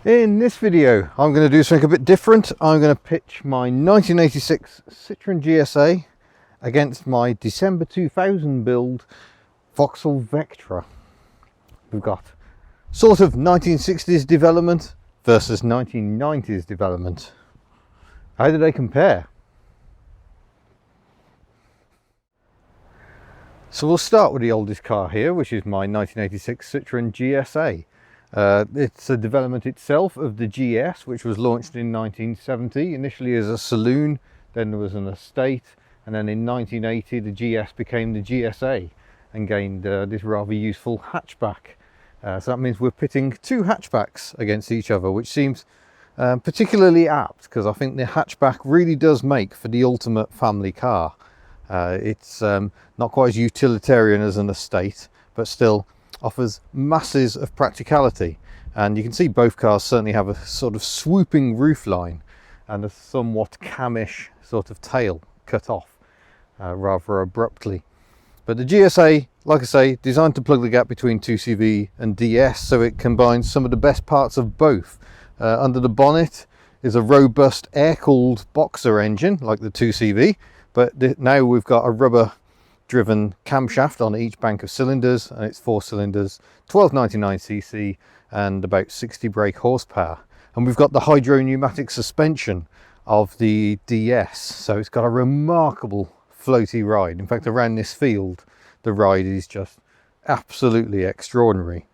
In this video, I'm going to do something a bit different. I'm going to pitch my 1986 Citroen GSA against my December 2000 build Vauxhall Vectra. We've got sort of 1960s development versus 1990s development. How do they compare? So we'll start with the oldest car here, which is my 1986 Citroen GSA. It's a development itself of the GS, which was launched in 1970, initially as a saloon, then there was an estate, and then in 1980 the GS became the GSA and gained this rather useful hatchback. So that means we're pitting two hatchbacks against each other, which seems particularly apt, because I think the hatchback really does make for the ultimate family car. It's not quite as utilitarian as an estate, but still offers masses of practicality. And you can see both cars certainly have a sort of swooping roofline and a somewhat camish sort of tail cut off rather abruptly. But the GSA, like I say, designed to plug the gap between 2CV and DS, so it combines some of the best parts of both. Under the bonnet is a robust air-cooled boxer engine like the 2CV, but now we've got a rubber driven camshaft on each bank of cylinders, and it's 4 cylinders, 1299cc and about 60 brake horsepower. And we've got the hydro pneumatic suspension of the DS, so it's got a remarkable floaty ride. In fact, around this field the ride is just absolutely extraordinary.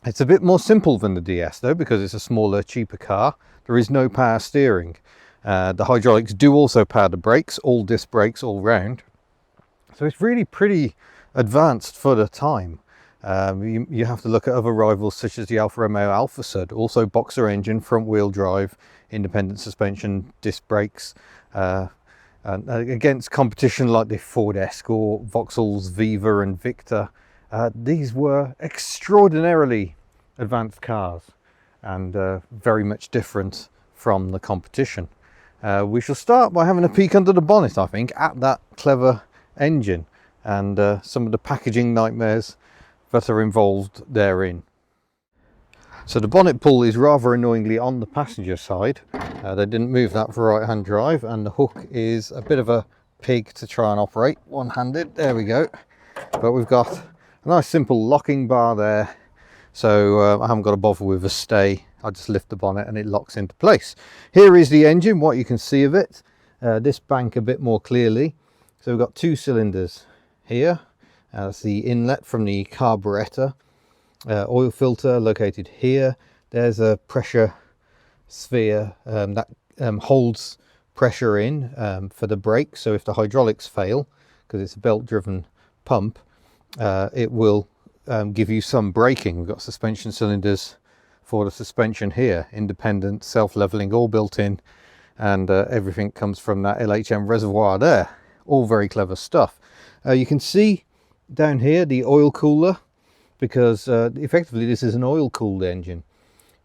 It's a bit more simple than the DS though, because it's a smaller, cheaper car. There is no power steering. The hydraulics do also power the brakes, all disc brakes all round. So it's really pretty advanced for the time. You have to look at other rivals such as the Alfa Romeo Alfa Sud, also boxer engine, front wheel drive, independent suspension, disc brakes, and against competition like the Ford Escort, Vauxhall's Viva and Victor. These were extraordinarily advanced cars and very much different from the competition. We shall start by having a peek under the bonnet, I think, at that clever engine and some of the packaging nightmares that are involved therein. So the bonnet pull is rather annoyingly on the passenger side. They didn't move that for right hand drive, and the hook is a bit of a pig to try and operate one-handed. There we go. But we've got a nice simple locking bar there, so I haven't got to bother with a stay. I just lift the bonnet and it locks into place. Here is the engine, what you can see of it. This bank a bit more clearly. So we've got 2 cylinders here. That's the inlet from the carburetor. Oil filter located here. There's a pressure sphere that holds pressure in for the brake. So if the hydraulics fail, because it's a belt driven pump, it will give you some braking. We've got suspension cylinders for the suspension here, independent, self-leveling, all built in, and everything comes from that LHM reservoir there. All very clever stuff. You can see down here the oil cooler, because effectively this is an oil cooled engine.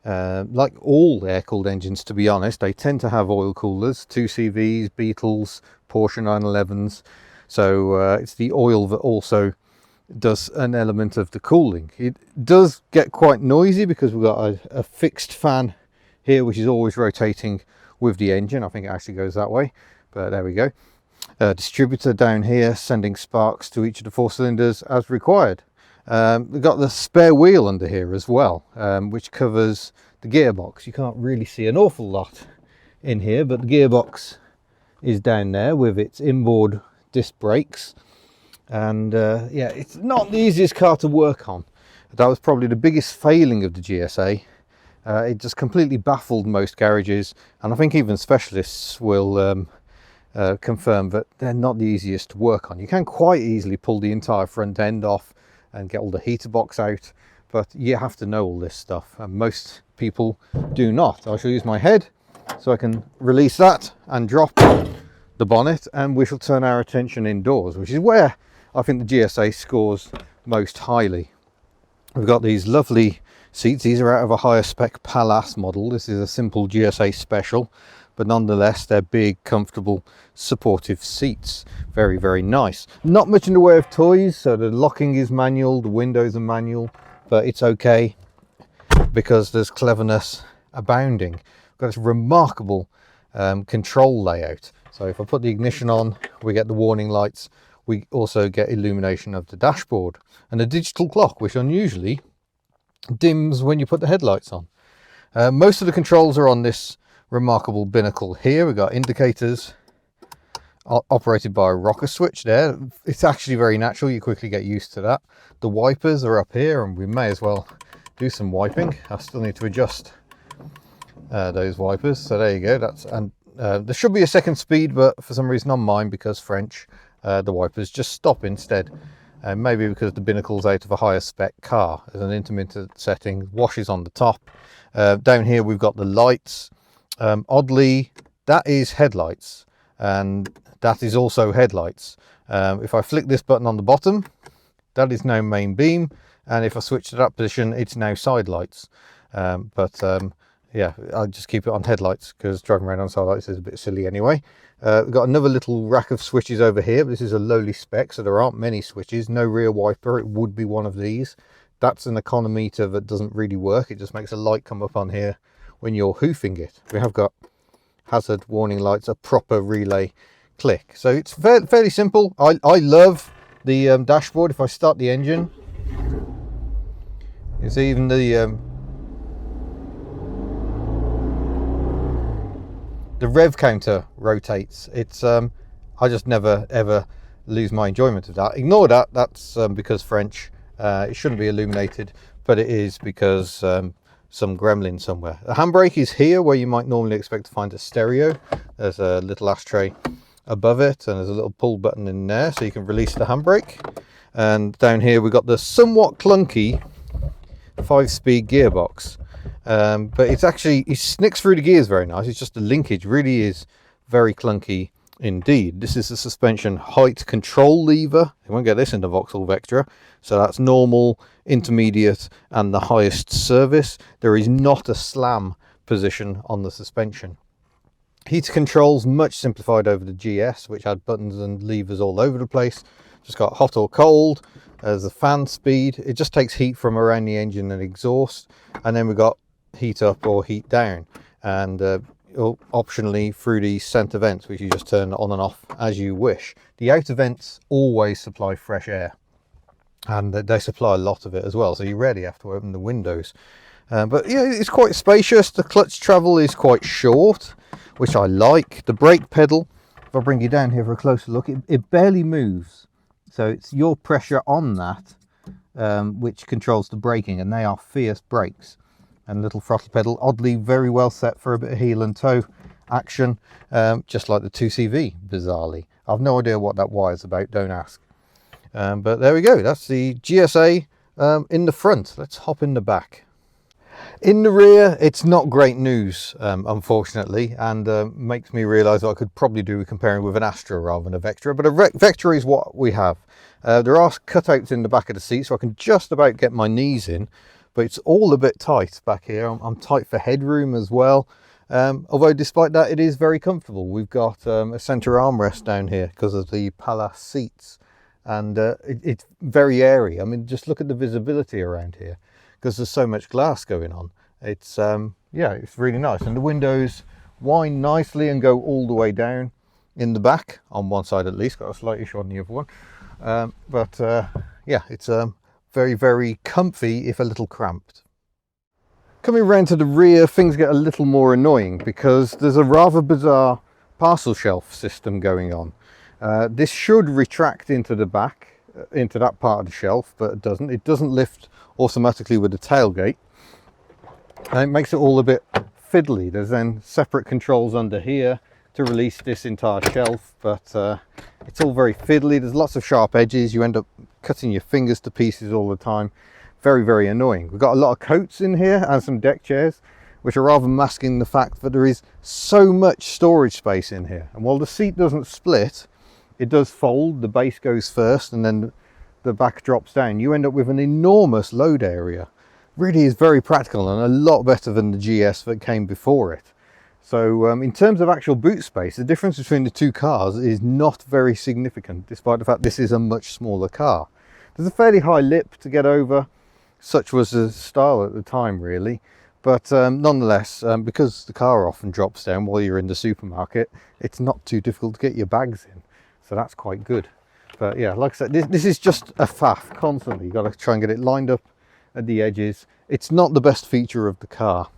Like all air cooled engines, to be honest, they tend to have oil coolers, 2CVs, Beetles, Porsche 911s. So it's the oil that also does an element of the cooling. It does get quite noisy because we've got a fixed fan here which is always rotating with the engine. I think it actually goes that way, but there we go. Distributor down here sending sparks to each of the 4 cylinders as required. We've got the spare wheel under here as well, which covers the gearbox. You can't really see an awful lot in here, but the gearbox is down there with its inboard disc brakes. And yeah, it's not the easiest car to work on. That was probably the biggest failing of the GSA. It just completely baffled most garages, and I think even specialists will confirm that they're not the easiest to work on. You can quite easily pull the entire front end off and get all the heater box out, but you have to know all this stuff, and most people do not. I shall use my head so I can release that and drop the bonnet, and we shall turn our attention indoors, which is where I think the GSA scores most highly. We've got these lovely seats. These are out of a higher spec Palace model. This is a simple GSA special, but nonetheless they're big, comfortable, supportive seats. Very, very nice. Not much in the way of toys, so the locking is manual, the windows are manual, but it's okay because there's cleverness abounding. We've got this remarkable control layout. So if I put the ignition on, we get the warning lights. We also get illumination of the dashboard and a digital clock, which unusually dims when you put the headlights on. Most of the controls are on this remarkable binnacle here. We've got indicators operated by a rocker switch there. It's actually very natural, you quickly get used to that. The wipers are up here, and we may as well do some wiping. I still need to adjust those wipers, so there you go. There should be a second speed, but for some reason on mine, because French, the wipers just stop instead. Maybe because the binnacle's out of a higher spec car. There's an intermittent setting, washes on the top. Down here we've got the lights. Oddly, that is headlights, and that is also headlights. If I flick this button on the bottom, that is now main beam, and if I switch to that position, it's now side lights. Yeah, I'll just keep it on headlights because driving around on side lights is a bit silly anyway. We've got another little rack of switches over here. This is a lowly spec, so there aren't many switches. No rear wiper, it would be one of these. That's an econometer that doesn't really work. It just makes a light come up on here when you're hoofing it. We have got hazard warning lights, a proper relay click. So it's fairly simple. I love the dashboard. If I start the engine, you see even the rev counter rotates. It's I just never ever lose my enjoyment of that. Ignore that, that's because French. It shouldn't be illuminated, but it is because some gremlin somewhere. The handbrake is here where you might normally expect to find a stereo. There's a little ashtray above it, and there's a little pull button in there so you can release the handbrake. And down here we've got the somewhat clunky 5-speed gearbox. But it's actually, it snicks through the gears very nice. It's just the linkage really is very clunky indeed. This is the suspension height control lever. You won't get this in the Vauxhall Vectra. So that's normal, intermediate, and the highest service. There is not a slam position on the suspension. Heater controls much simplified over the GS, which had buttons and levers all over the place. Just got hot or cold. There's a fan speed. It just takes heat from around the engine and exhaust. And then we've got heat up or heat down, and optionally through the centre vents, which you just turn on and off as you wish. The outer vents always supply fresh air, and they supply a lot of it as well, so you rarely have to open the windows. But yeah, it's quite spacious. The clutch travel is quite short, which I like. The brake pedal, if I bring you down here for a closer look, it barely moves. So it's your pressure on that which controls the braking, and they are fierce brakes. And little throttle pedal, oddly very well set for a bit of heel and toe action, just like the 2CV, bizarrely. I've no idea what that wire's about, don't ask. But there we go, that's the GSA in the front. Let's hop in the back. In the rear, it's not great news, unfortunately, and makes me realise I could probably do comparing with an Astra rather than a Vectra, but a Vectra is what we have. There are cutouts in the back of the seat, so I can just about get my knees in, but it's all a bit tight back here. I'm tight for headroom as well, although despite that, it is very comfortable. We've got a centre armrest down here because of the Palace seats, and it's very airy. I mean, just look at the visibility around here, because there's so much glass going on. It's yeah, it's really nice, and the windows wind nicely and go all the way down in the back on one side at least. Got a slight issue on the other one, yeah, it's very, very comfy if a little cramped. Coming around to the rear, things get a little more annoying because there's a rather bizarre parcel shelf system going on. This should retract into the back, into that part of the shelf, but it doesn't. It doesn't lift automatically with the tailgate, and it makes it all a bit fiddly. There's then separate controls under here to release this entire shelf, but it's all very fiddly. There's lots of sharp edges. You end up cutting your fingers to pieces all the time. Very, very annoying. We've got a lot of coats in here and some deck chairs, which are rather masking the fact that there is so much storage space in here. And while the seat doesn't split, it does fold. The base goes first and then the back drops down. You end up with an enormous load area. Really is very practical and a lot better than the GS that came before it. So in terms of actual boot space, the difference between the two cars is not very significant, despite the fact this is a much smaller car. There's a fairly high lip to get over. Such was the style at the time, really. But nonetheless, because the car often drops down while you're in the supermarket, it's not too difficult to get your bags in, so that's quite good. But yeah, like I said, this is just a faff constantly. You've got to try and get it lined up at the edges. It's not the best feature of the car.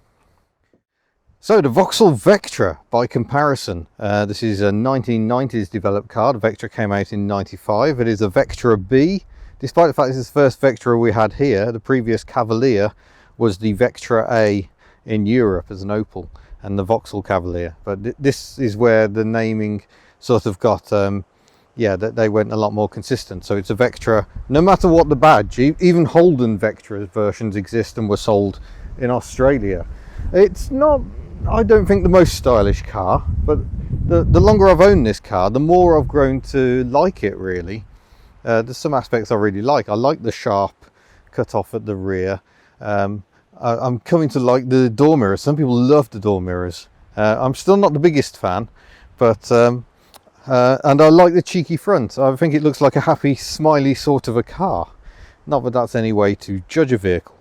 So the Vauxhall Vectra, by comparison, this is a 1990s developed car. The Vectra came out in 95. It is a Vectra B. Despite the fact this is the first Vectra we had here, the previous Cavalier was the Vectra A in Europe as an Opel, and the Vauxhall Cavalier. But this is where the naming sort of got, yeah, that they went a lot more consistent. So it's a Vectra, no matter what the badge. Even Holden Vectra versions exist and were sold in Australia. It's not, I don't think, the most stylish car, but the longer I've owned this car, the more I've grown to like it, really. There's some aspects I really like. I like the sharp cut off at the rear. I'm coming to like the door mirrors. Some people love the door mirrors. I'm still not the biggest fan, but and I like the cheeky front. I think it looks like a happy, smiley sort of a car. Not that that's any way to judge a vehicle,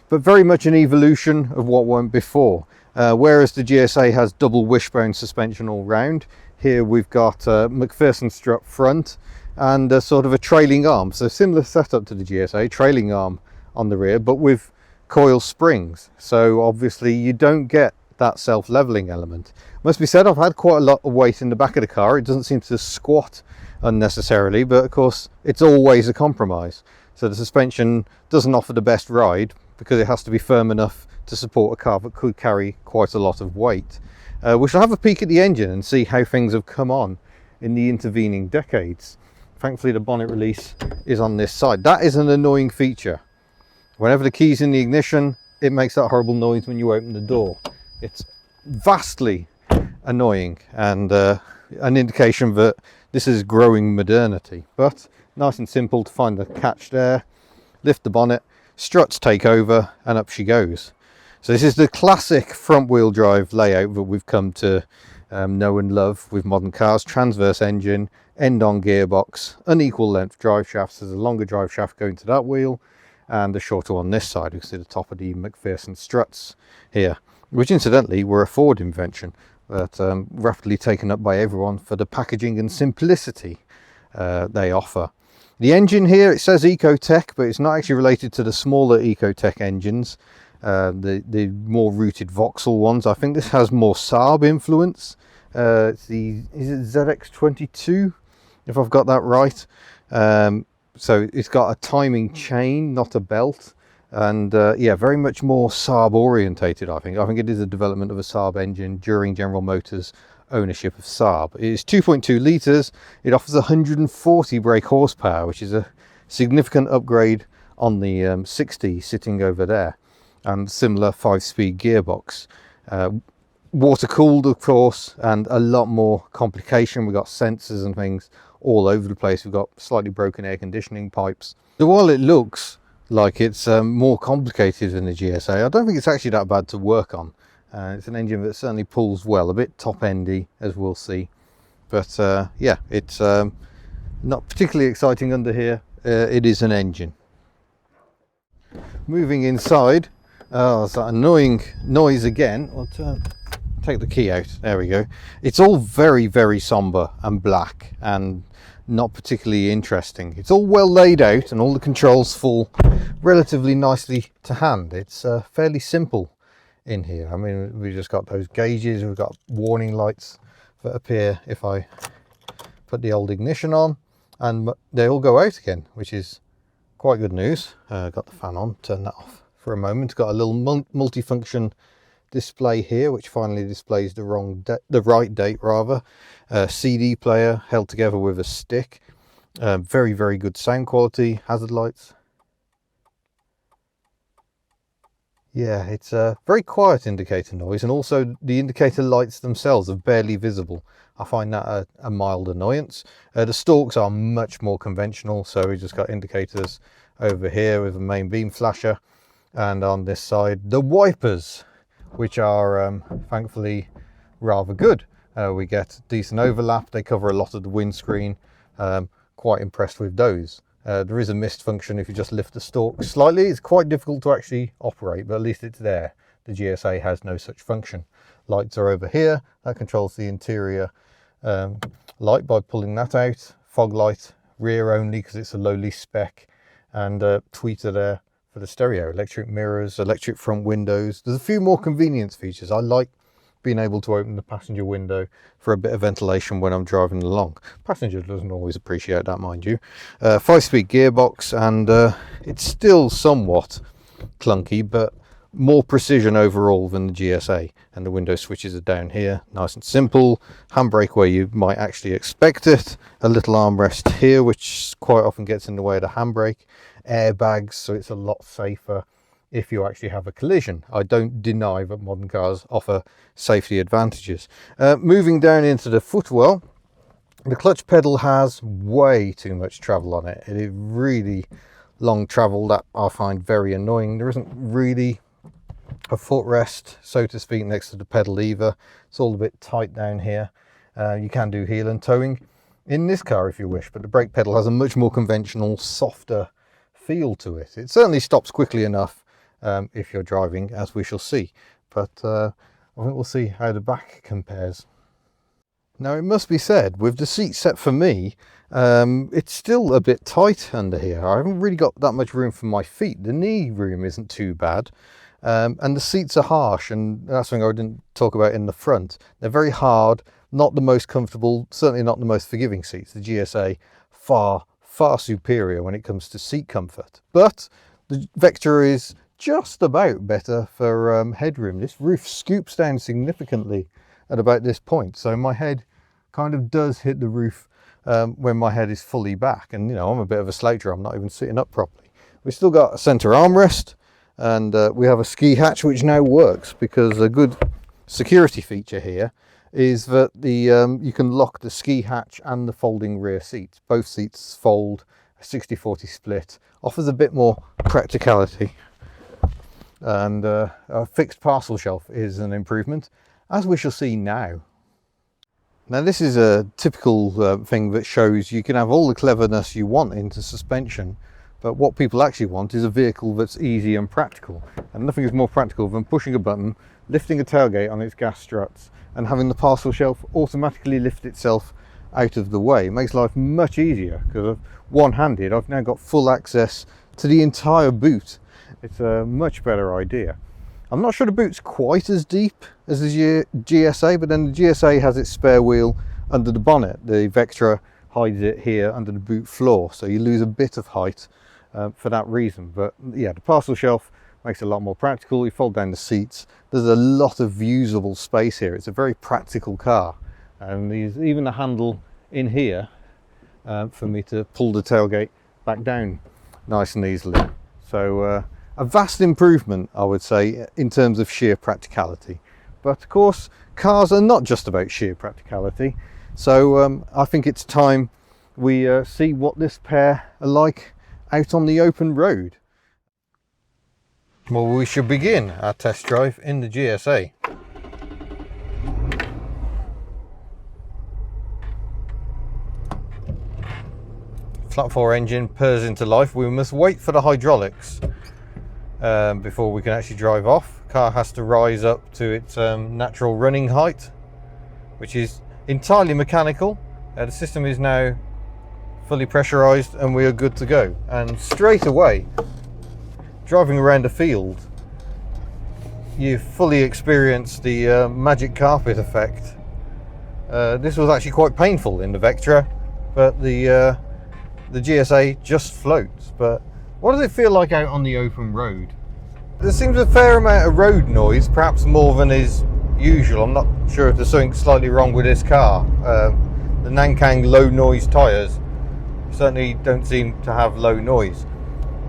but very much an evolution of what went before. Whereas the GSA has double wishbone suspension all round, here we've got McPherson strut front and a sort of a trailing arm. So similar setup to the GSA, trailing arm on the rear, but with coil springs. So obviously you don't get that self-leveling element. Must be said, I've had quite a lot of weight in the back of the car. It doesn't seem to squat unnecessarily, but of course it's always a compromise. So the suspension doesn't offer the best ride because it has to be firm enough to support a car that could carry quite a lot of weight. We shall have a peek at the engine and see how things have come on in the intervening decades. Thankfully the bonnet release is on this side. That is an annoying feature. Whenever the key's in the ignition, it makes that horrible noise when you open the door. It's vastly annoying and an indication that this is growing modernity. But nice and simple to find the catch there, lift the bonnet, struts take over, and up she goes. So this is the classic front wheel drive layout that we've come to know and love with modern cars. Transverse engine, end-on gearbox, unequal length drive shafts. There's a longer drive shaft going to that wheel and a shorter one on this side. You can see the top of the McPherson struts here, which incidentally were a Ford invention, but rapidly taken up by everyone for the packaging and simplicity they offer. The engine here, it says Ecotec, but it's not actually related to the smaller Ecotec engines, the more rooted Vauxhall ones. I think this has more Saab influence. It's the, is it ZX22, if I've got that right. So it's got a timing chain, not a belt, and yeah, very much more Saab orientated. I think it is a development of a Saab engine during General Motors ownership of Saab. It is 2.2 litres. It offers 140 brake horsepower, which is a significant upgrade on the 60 sitting over there, and similar 5-speed gearbox. Water cooled, of course, and a lot more complication. We've got sensors and things all over the place. We've got slightly broken air conditioning pipes. So while it looks like it's more complicated than the GSA, I don't think it's actually that bad to work on. It's an engine that certainly pulls well, a bit top-endy, as we'll see. But yeah, it's not particularly exciting under here. It is an engine. Moving inside, there's that annoying noise again. I'll take the key out. There we go. It's all very, very somber and black and not particularly interesting. It's all well laid out and all the controls fall relatively nicely to hand. It's fairly simple in here. I mean, we've just got those gauges, we've got warning lights that appear if I put the old ignition on, and they all go out again, which is quite good news. Got the fan on, turn that off for a moment. Got a little multifunction display here, which finally displays the right date rather. CD player held together with a stick. Very, very good sound quality. Hazard lights. Yeah, it's a very quiet indicator noise, and also the indicator lights themselves are barely visible. I find that a mild annoyance. The stalks are much more conventional, so we just got indicators over here with a main beam flasher, and on this side the wipers, which are thankfully rather good. We get decent overlap, they cover a lot of the windscreen. Quite impressed with those. There is a mist function if you just lift the stalk slightly. It's quite difficult to actually operate, but at least it's there. The GSA has no such function. Lights are over here. That controls the interior light by pulling that out. Fog light, rear only because it's a lowly spec, and tweeter there for the stereo. Electric mirrors, electric front windows. There's a few more convenience features. I like being able to open the passenger window for a bit of ventilation when I'm driving along. Passenger doesn't always appreciate that, mind you. 5-speed gearbox, and it's still somewhat clunky, but more precision overall than the GSA. And the window switches are down here, nice and simple. Handbrake where you might actually expect it. A little armrest here, which quite often gets in the way of the handbrake. Airbags, so it's a lot safer if you actually have a collision. I don't deny that modern cars offer safety advantages. Moving down into the footwell, the clutch pedal has way too much travel on it. It is really long travel that I find very annoying. There isn't really a footrest, so to speak, next to the pedal either. It's all a bit tight down here. You can do heel and towing in this car if you wish, but the brake pedal has a much more conventional, softer feel to it. It certainly stops quickly enough if you're driving, as we shall see, but I think we'll see how the back compares. Now, it must be said, with the seat set for me, it's still a bit tight under here. I haven't really got that much room for my feet. The knee room isn't too bad, and the seats are harsh, and that's something I didn't talk about in the front. They're very hard, not the most comfortable, certainly not the most forgiving seats. The GSA far superior when it comes to seat comfort, but the Vectra is just about better for headroom. This roof scoops down significantly at about this point, so my head kind of does hit the roof when my head is fully back, and you know, I'm a bit of a sloucher, I'm not even sitting up properly. We've still got a center armrest, and we have a ski hatch which now works, because a good security feature here is that the you can lock the ski hatch and the folding rear seats. Both seats fold, a 60-40 split, offers a bit more practicality, and a fixed parcel shelf is an improvement, as we shall see now. Now, this is a typical thing that shows you can have all the cleverness you want into suspension, but what people actually want is a vehicle that's easy and practical. And nothing is more practical than pushing a button, lifting a tailgate on its gas struts, and having the parcel shelf automatically lift itself out of the way. It makes life much easier, because one-handed I've now got full access to the entire boot. It's a much better idea. I'm not sure the boot's quite as deep as the GSA, but then the GSA has its spare wheel under the bonnet. The Vectra hides it here under the boot floor, so you lose a bit of height for that reason. But yeah, the parcel shelf makes it a lot more practical. You fold down the seats. There's a lot of usable space here. It's a very practical car, and there's even a handle in here for me to pull the tailgate back down nice and easily. So a vast improvement, I would say, in terms of sheer practicality. But of course, cars are not just about sheer practicality. So I think it's time we see what this pair are like out on the open road. Well, we should begin our test drive in the GSA. Flat 4 engine purrs into life. We must wait for the hydraulics before we can actually drive off. Car has to rise up to its natural running height, which is entirely mechanical. The system is now fully pressurized and we are good to go. And straight away, driving around the field, you fully experience the magic carpet effect. This was actually quite painful in the Vectra, but the GSA just floats. But what does it feel like out on the open road? There seems a fair amount of road noise, perhaps more than is usual. I'm not sure if there's something slightly wrong with this car. The Nankang low noise tyres certainly don't seem to have low noise.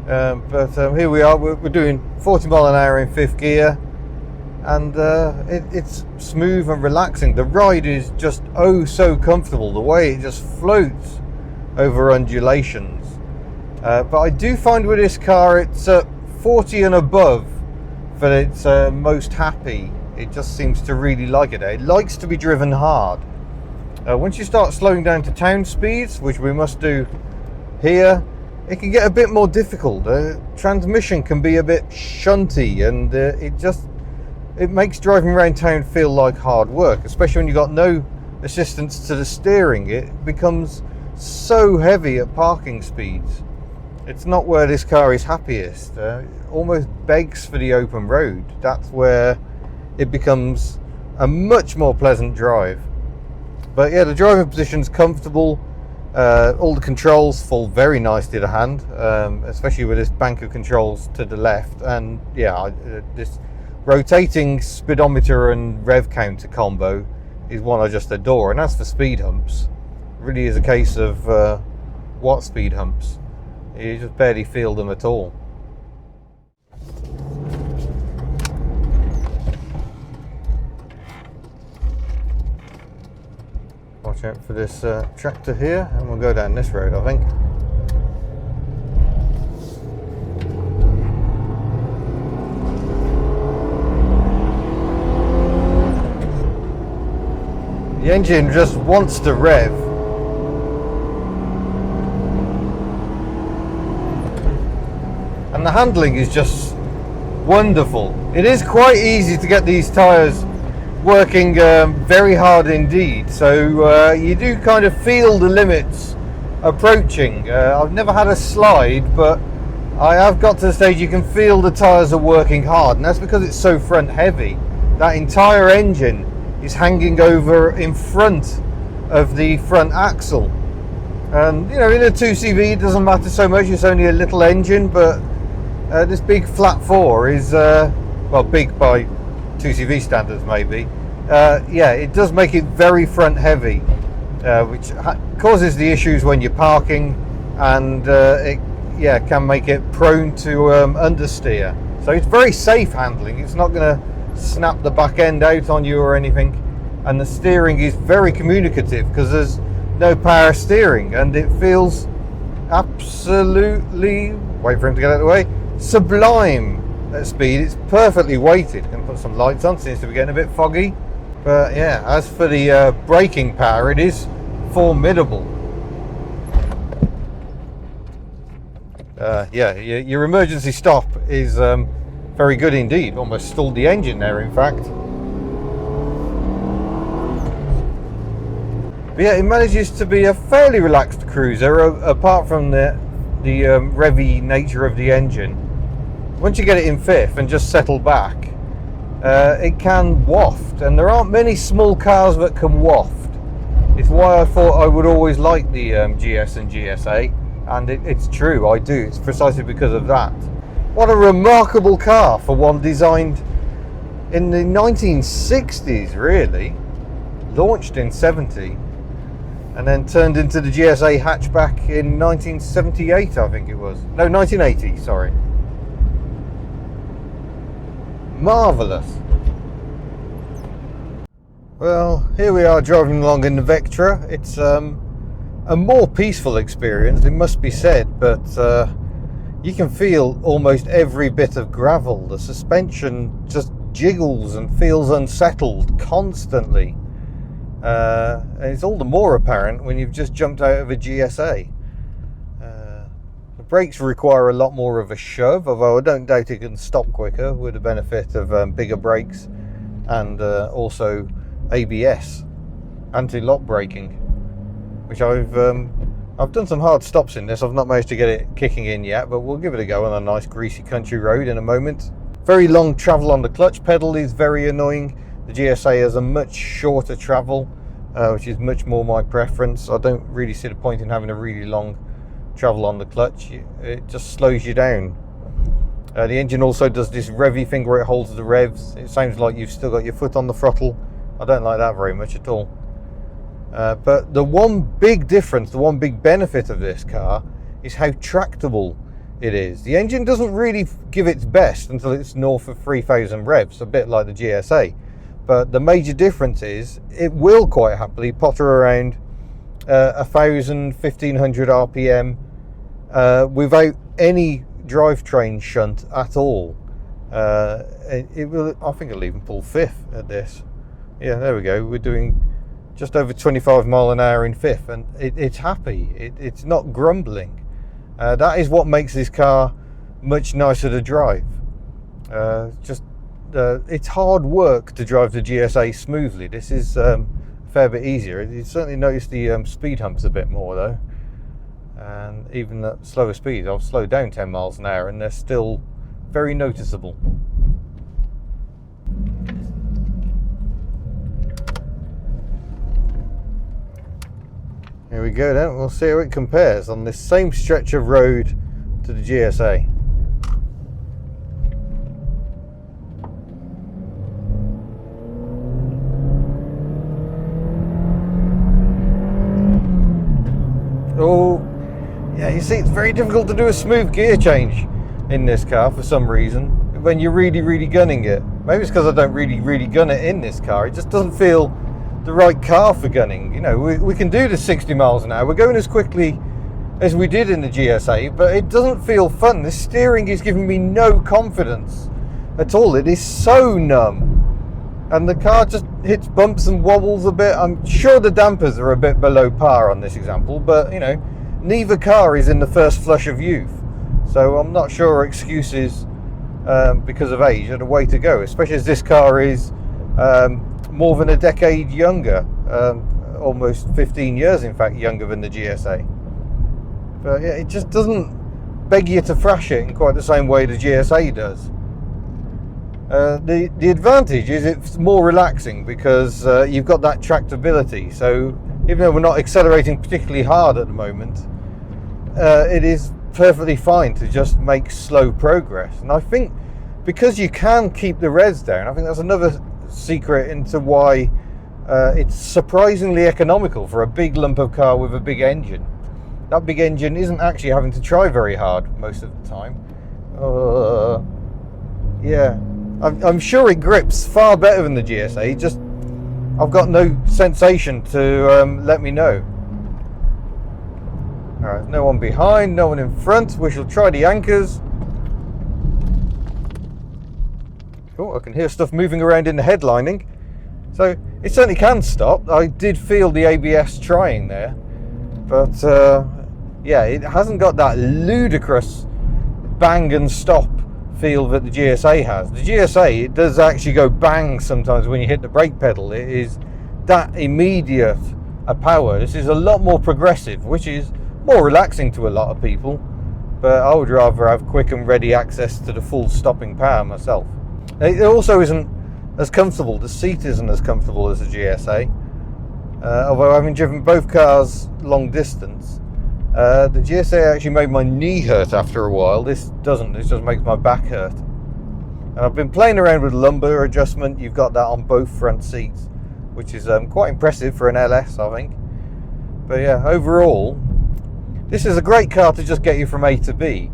But here we are, we're doing 40 mile an hour in 5th gear, and it's smooth and relaxing. The ride is just oh so comfortable, the way it just floats over undulations. But I do find with this car, it's 40 and above that it's most happy. It just seems to really like it. It likes to be driven hard. Once you start slowing down to town speeds, which we must do here, it can get a bit more difficult. Transmission can be a bit shunty, and it just it makes driving around town feel like hard work, especially when you've got no assistance to the steering. It becomes so heavy at parking speeds. It's not where this car is happiest. Almost begs for the open road. That's where it becomes a much more pleasant drive. But yeah, the driving position's comfortable. All the controls fall very nicely to hand, especially with this bank of controls to the left. And yeah, this rotating speedometer and rev counter combo is one I just adore. And as for speed humps, it really is a case of what speed humps? You just barely feel them at all. Watch out for this tractor here, and we'll go down this road, I think. The engine just wants to rev. And the handling is just wonderful. It is quite easy to get these tyres working very hard indeed, so you do kind of feel the limits approaching. I've never had a slide, but I have got to the stage you can feel the tyres are working hard, and that's because it's so front heavy. That entire engine is hanging over in front of the front axle, and you know, in a 2CV it doesn't matter so much, it's only a little engine, but this big flat 4 is well, big by 2CV standards maybe. Yeah, it does make it very front heavy, which causes the issues when you're parking, and it can make it prone to understeer. So it's very safe handling. It's not going to snap the back end out on you or anything, and the steering is very communicative because there's no power steering, and it feels absolutely, wait for him to get out of the way, sublime at speed. It's perfectly weighted. Can put some lights on, seems to be getting a bit foggy. But yeah, as for the braking power, it is formidable. Yeah, your emergency stop is very good indeed. Almost stalled the engine there, in fact. But yeah, it manages to be a fairly relaxed cruiser, apart from the revvy nature of the engine. Once you get it in fifth and just settle back, it can waft, and there aren't many small cars that can waft. It's why I thought I would always like the GS and GSA, and it's true, I do. It's precisely because of that. What a remarkable car for one designed in the 1960s, really. Launched in 70, and then turned into the GSA hatchback in 1978, I think it was. No, 1980, sorry. Marvellous. Well, here we are driving along in the Vectra. It's a more peaceful experience, it must be said, but you can feel almost every bit of gravel. The suspension just jiggles and feels unsettled constantly. And it's all the more apparent when you've just jumped out of a GSA. The brakes require a lot more of a shove, although I don't doubt it can stop quicker with the benefit of bigger brakes and also ABS, anti-lock braking, which I've done some hard stops in this. I've not managed to get it kicking in yet, but we'll give it a go on a nice greasy country road in a moment. Very long travel on the clutch pedal is very annoying. The GSA has a much shorter travel, which is much more my preference. I don't really see the point in having a really long travel on the clutch. It just slows you down. The engine also does this revvy thing where it holds the revs. It sounds like you've still got your foot on the throttle. I don't like that very much at all. But the one big difference, the one big benefit of this car is how tractable it is. The engine doesn't really give its best until it's north of 3,000 revs, a bit like the GSA. But the major difference is it will quite happily potter around 1,000, 1,500 RPM without any drivetrain shunt at all. It will, I think it'll even pull fifth at this. Yeah, there we go. We're doing just over 25 mile an hour in fifth, and it's happy. It's not grumbling. That is what makes this car much nicer to drive. Just it's hard work to drive the GSA smoothly. This is a fair bit easier. You certainly notice the speed humps a bit more though, and even at slower speeds. I've slowed down 10 miles an hour and they're still very noticeable. Here we go then, we'll see how it compares on this same stretch of road to the GSA. Oh, yeah, you see it's very difficult to do a smooth gear change in this car for some reason when you're really gunning it. Maybe it's because I don't really gun it in this car. It just doesn't feel the right car for gunning. You know, we can do the 60 miles an hour. We're going as quickly as we did in the GSA, but it doesn't feel fun. The steering is giving me no confidence at all. It is so numb, and the car just hits bumps and wobbles a bit. I'm sure the dampers are a bit below par on this example, but you know, neither car is in the first flush of youth, so I'm not sure excuses because of age are the way to go, especially as this car is more than a decade younger, almost 15 years in fact younger than the GSA. But yeah, it just doesn't beg you to thrash it in quite the same way the GSA does. The advantage is it's more relaxing because you've got that tractability. So even though we're not accelerating particularly hard at the moment, it is perfectly fine to just make slow progress. And I think because you can keep the revs down, I think that's another secret into why it's surprisingly economical for a big lump of car with a big engine. That big engine isn't actually having to try very hard most of the time. Yeah, I'm sure it grips far better than the GSA, just I've got no sensation to let me know. Alright, no one behind, no one in front. We shall try the anchors. Oh, I can hear stuff moving around in the headlining. So it certainly can stop. I did feel the ABS trying there. But yeah, it hasn't got that ludicrous bang and stop feel that the GSA has. The GSA, it does actually go bang sometimes when you hit the brake pedal. It is that immediate a power. This is a lot more progressive, which is more relaxing to a lot of people. But I would rather have quick and ready access to the full stopping power myself. It also isn't as comfortable. The seat isn't as comfortable as the GSA. Although having driven both cars long distance, the GSA actually made my knee hurt after a while. This doesn't. This just makes my back hurt. And I've been playing around with lumbar adjustment. You've got that on both front seats, which is quite impressive for an LS, I think. But yeah, overall, this is a great car to just get you from A to B,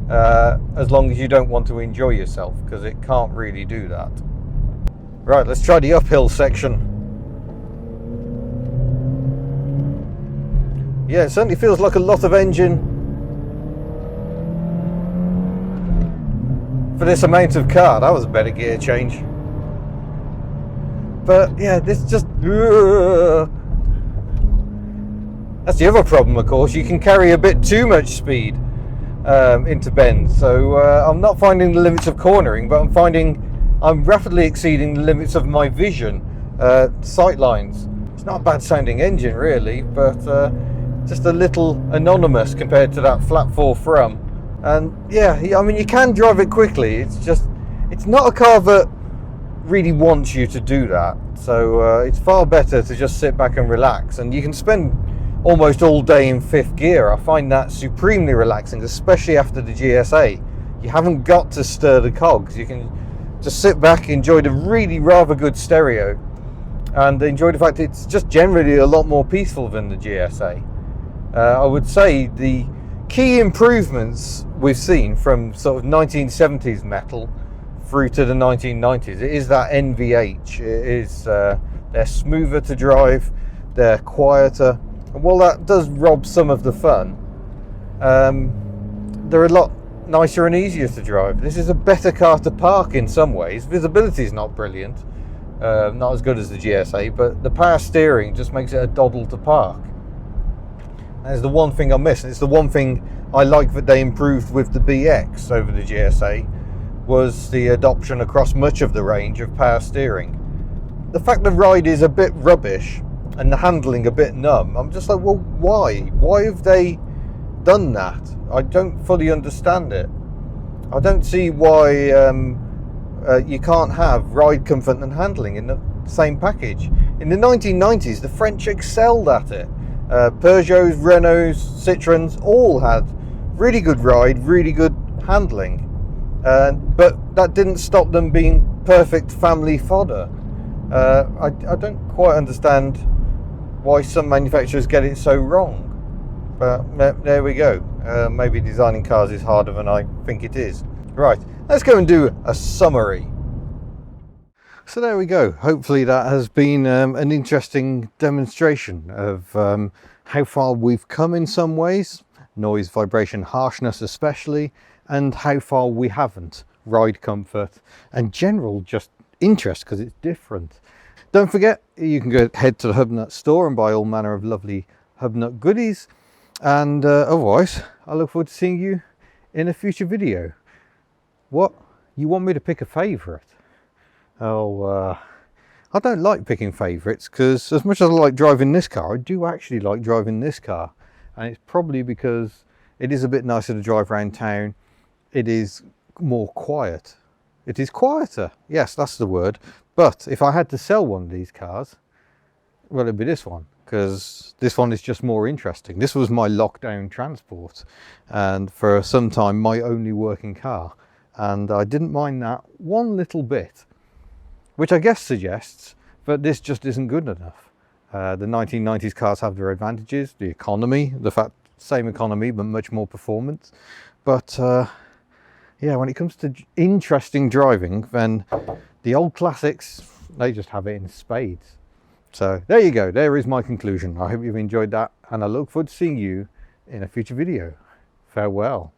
as long as you don't want to enjoy yourself, because it can't really do that. Right, let's try the uphill section. Yeah, it certainly feels like a lot of engine for this amount of car. That was a better gear change. But yeah, this just... That's the other problem, of course. You can carry a bit too much speed into bends. So I'm not finding the limits of cornering, but I'm finding I'm rapidly exceeding the limits of my vision, sight lines. It's not a bad sounding engine really, but just a little anonymous compared to that flat 4 Frum. And yeah, I mean, you can drive it quickly. It's just, it's not a car that really wants you to do that. So it's far better to just sit back and relax. And you can spend almost all day in 5th gear. I find that supremely relaxing, especially after the GSA. You haven't got to stir the cogs. You can just sit back, enjoy the really rather good stereo, and enjoy the fact it's just generally a lot more peaceful than the GSA. I would say the key improvements we've seen from sort of 1970s metal through to the 1990s, it is that NVH. It is they're smoother to drive, they're quieter, and while that does rob some of the fun, they're a lot nicer and easier to drive. This is a better car to park in some ways. Visibility is not brilliant, not as good as the GSA, but the power steering just makes it a doddle to park. That's the one thing I miss. It's the one thing I like that they improved with the BX over the GSA, was the adoption across much of the range of power steering. The fact the ride is a bit rubbish and the handling a bit numb, I'm just like, well, why? Why have they done that? I don't fully understand it. I don't see why you can't have ride comfort and handling in the same package. In the 1990s, the French excelled at it. Peugeots, Renaults, Citroens all had really good ride, really good handling. But that didn't stop them being perfect family fodder. I don't quite understand why some manufacturers get it so wrong. But there we go. Maybe designing cars is harder than I think it is. Right, let's go and do a summary. So there we go. Hopefully that has been an interesting demonstration of how far we've come in some ways, noise, vibration, harshness especially, and how far we haven't, ride comfort and general just interest because it's different. Don't forget, you can go head to the Hubnut store and buy all manner of lovely Hubnut goodies, and otherwise I look forward to seeing you in a future video. What? You want me to pick a favourite? Oh, I don't like picking favourites because as much as I like driving this car, I do actually like driving this car, and it's probably because it is a bit nicer to drive around town. It is more quiet. It is quieter. Yes, that's the word. But if I had to sell one of these cars, well, it'd be this one, because this one is just more interesting. This was my lockdown transport, and for some time my only working car, and I didn't mind that one little bit, which I guess suggests that this just isn't good enough. The 1990s cars have their advantages, the economy, the fact same economy but much more performance, but yeah, when it comes to interesting driving, then the old classics, they just have it in spades. So there you go, there is my conclusion. I hope you've enjoyed that, and I look forward to seeing you in a future video. Farewell.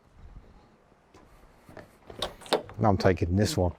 Now I'm taking this one.